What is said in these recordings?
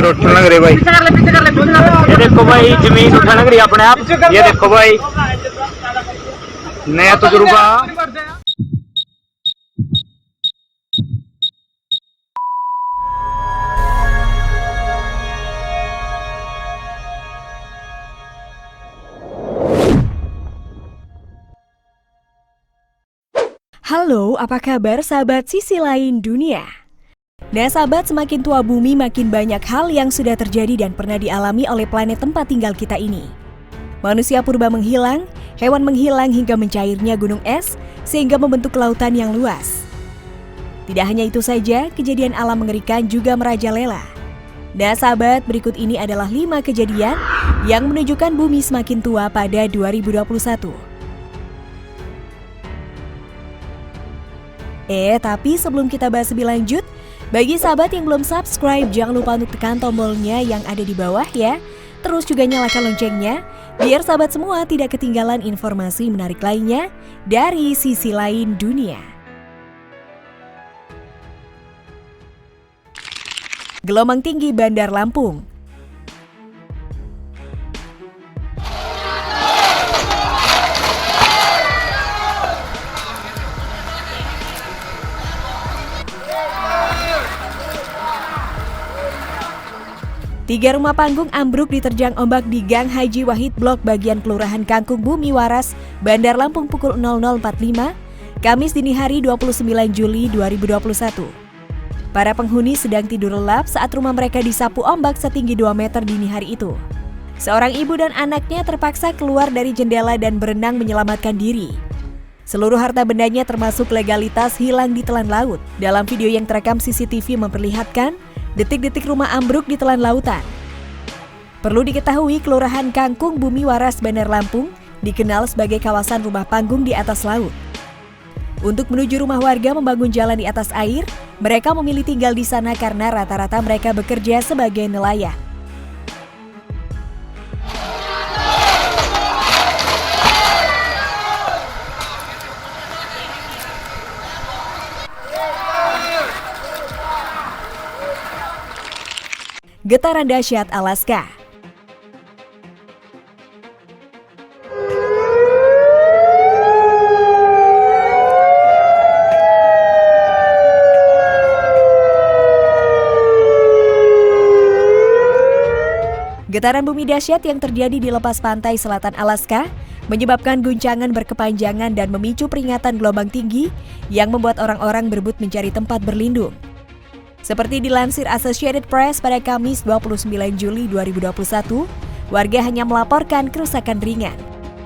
उठने लग रही भाई। ये देखो भाई जमीन उठने लग रही है अपने आप। ये देखो भाई नया तजुर्बा। Halo, apa kabar sahabat sisi lain dunia? Nah sahabat, semakin tua bumi makin banyak hal yang sudah terjadi dan pernah dialami oleh planet tempat tinggal kita ini. Manusia purba menghilang, hewan menghilang hingga mencairnya gunung es sehingga membentuk lautan yang luas. Tidak hanya itu saja, kejadian alam mengerikan juga merajalela. Nah sahabat, berikut ini adalah 5 kejadian yang menunjukkan bumi semakin tua pada 2021. Tapi sebelum kita bahas lebih lanjut, bagi sahabat yang belum subscribe, jangan lupa untuk tekan tombolnya yang ada di bawah ya. Terus juga nyalakan loncengnya, biar sahabat semua tidak ketinggalan informasi menarik lainnya dari sisi lain dunia. Gelombang tinggi Bandar Lampung. Tiga rumah panggung ambruk diterjang ombak di Gang Haji Wahid Blok bagian Kelurahan Kangkung Bumi Waras, Bandar Lampung pukul 00.45, Kamis dini hari 29 Juli 2021. Para penghuni sedang tidur lelap saat rumah mereka disapu ombak setinggi 2 meter dini hari itu. Seorang ibu dan anaknya terpaksa keluar dari jendela dan berenang menyelamatkan diri. Seluruh harta bendanya termasuk legalitas hilang di telan laut. Dalam video yang terekam CCTV memperlihatkan detik-detik rumah ambruk di telan lautan. Perlu diketahui, Kelurahan Kangkung Bumi Waras, Bandar Lampung dikenal sebagai kawasan rumah panggung di atas laut. Untuk menuju rumah warga membangun jalan di atas air, mereka memilih tinggal di sana karena rata-rata mereka bekerja sebagai nelayan. Getaran dahsyat Alaska. Getaran bumi dahsyat yang terjadi di lepas pantai selatan Alaska menyebabkan guncangan berkepanjangan dan memicu peringatan gelombang tinggi yang membuat orang-orang berebut mencari tempat berlindung. Seperti dilansir Associated Press pada Kamis 29 Juli 2021, warga hanya melaporkan kerusakan ringan.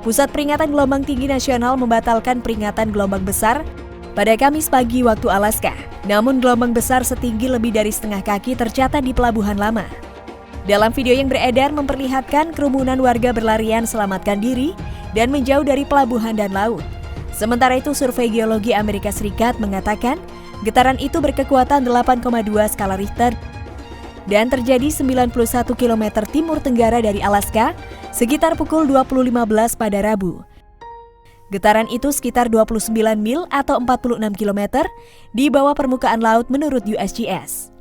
Pusat Peringatan Gelombang Tinggi Nasional membatalkan peringatan gelombang besar pada Kamis pagi waktu Alaska. Namun gelombang besar setinggi lebih dari setengah kaki tercatat di Pelabuhan Lama. Dalam video yang beredar memperlihatkan kerumunan warga berlarian selamatkan diri dan menjauh dari pelabuhan dan laut. Sementara itu, survei geologi Amerika Serikat mengatakan getaran itu berkekuatan 8,2 skala Richter dan terjadi 91 km timur tenggara dari Alaska sekitar pukul 20.15 pada Rabu. Getaran itu sekitar 29 mil atau 46 km di bawah permukaan laut menurut USGS.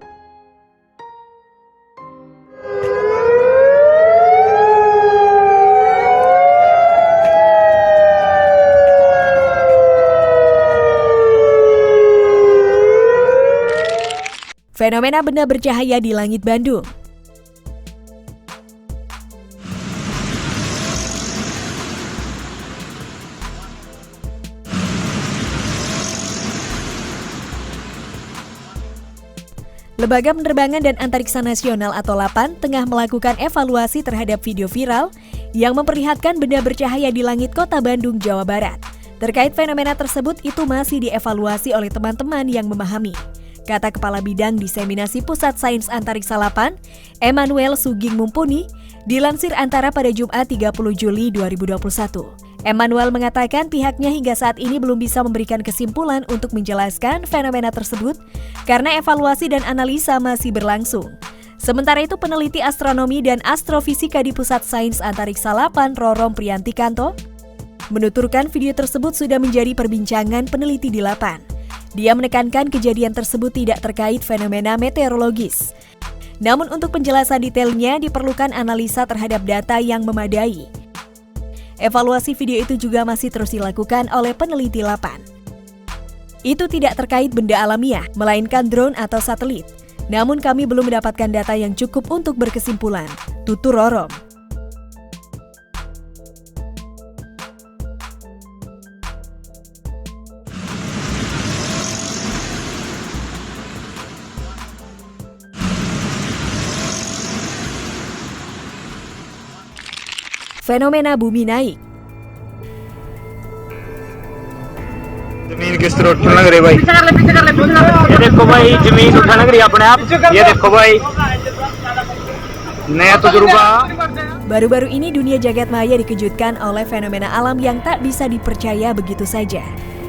Fenomena benda bercahaya di langit Bandung. Lembaga Penerbangan dan Antariksa Nasional atau LAPAN tengah melakukan evaluasi terhadap video viral yang memperlihatkan benda bercahaya di langit Kota Bandung, Jawa Barat. Terkait fenomena tersebut, itu masih dievaluasi oleh teman-teman yang memahami, kata Kepala Bidang Diseminasi Pusat Sains Antariksa LAPAN, Emmanuel Suging Mumpuni, dilansir Antara pada Jumat 30 Juli 2021. Emmanuel mengatakan pihaknya hingga saat ini belum bisa memberikan kesimpulan untuk menjelaskan fenomena tersebut karena evaluasi dan analisa masih berlangsung. Sementara itu, peneliti astronomi dan astrofisika di Pusat Sains Antariksa LAPAN, Rorom Priantikanto, menuturkan video tersebut sudah menjadi perbincangan peneliti di LAPAN. Dia menekankan kejadian tersebut tidak terkait fenomena meteorologis. Namun untuk penjelasan detailnya diperlukan analisa terhadap data yang memadai. Evaluasi video itu juga masih terus dilakukan oleh peneliti Lapan. Itu tidak terkait benda alamiah, melainkan drone atau satelit. Namun kami belum mendapatkan data yang cukup untuk berkesimpulan, tutur Rorom. Fenomena bumi naik. जमीन किस तरह उठने लग रही भाई। ये देखो भाई जमीन उठने लग रही है अपने आप। ये देखो भाई नया तजुर्बा। Baru-baru ini dunia jagat maya dikejutkan oleh fenomena alam yang tak bisa dipercaya begitu saja.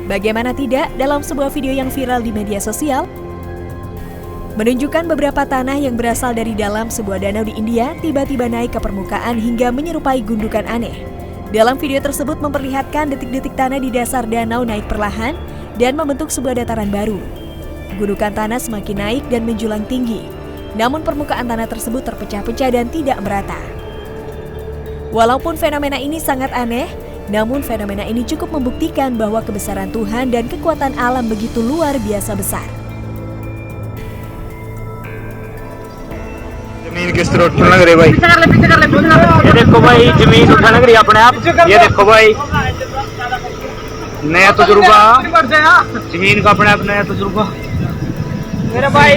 Bagaimana tidak, dalam sebuah video yang viral di media sosial menunjukkan beberapa tanah yang berasal dari dalam sebuah danau di India tiba-tiba naik ke permukaan hingga menyerupai gundukan aneh. Dalam video tersebut memperlihatkan detik-detik tanah di dasar danau naik perlahan dan membentuk sebuah dataran baru. Gundukan tanah semakin naik dan menjulang tinggi, namun permukaan tanah tersebut terpecah-pecah dan tidak merata. Walaupun fenomena ini sangat aneh, namun fenomena ini cukup membuktikan bahwa kebesaran Tuhan dan kekuatan alam begitu luar biasa besar. जमीन किस तरह उठने लग रही भाई। ये देखो भाई जमीन उठने लग रही है अपने आप। ये देखो भाई नया तजुर्बा, जमीन का अपने आप नया तजुर्बा। मेरा भाई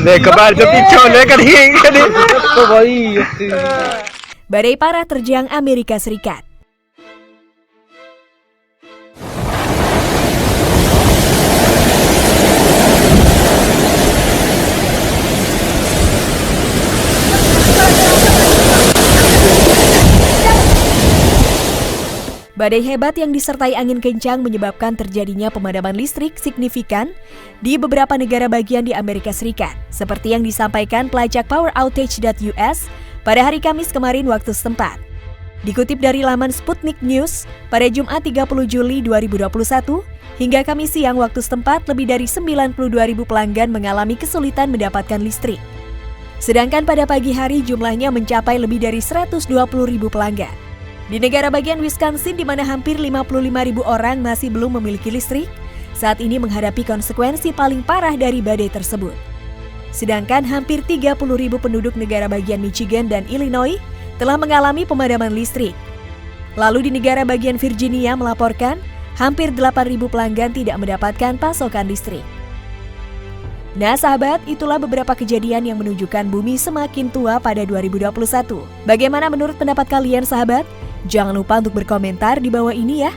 देख बाहर जो पीछे लेकर तो भाई Badai parah terjang Amerika Serikat. Badai hebat yang disertai angin kencang menyebabkan terjadinya pemadaman listrik signifikan di beberapa negara bagian di Amerika Serikat, seperti yang disampaikan pelacak poweroutage.us pada hari Kamis kemarin waktu setempat. Dikutip dari laman Sputnik News, pada Jumat 30 Juli 2021, hingga Kamis siang waktu setempat lebih dari 92.000 pelanggan mengalami kesulitan mendapatkan listrik. Sedangkan pada pagi hari jumlahnya mencapai lebih dari 120.000 pelanggan. Di negara bagian Wisconsin di mana hampir 55.000 orang masih belum memiliki listrik, saat ini menghadapi konsekuensi paling parah dari badai tersebut. Sedangkan hampir 30.000 penduduk negara bagian Michigan dan Illinois telah mengalami pemadaman listrik. Lalu di negara bagian Virginia melaporkan hampir 8.000 pelanggan tidak mendapatkan pasokan listrik. Nah sahabat, itulah beberapa kejadian yang menunjukkan bumi semakin tua pada 2021. Bagaimana menurut pendapat kalian sahabat? Jangan lupa untuk berkomentar di bawah ini ya.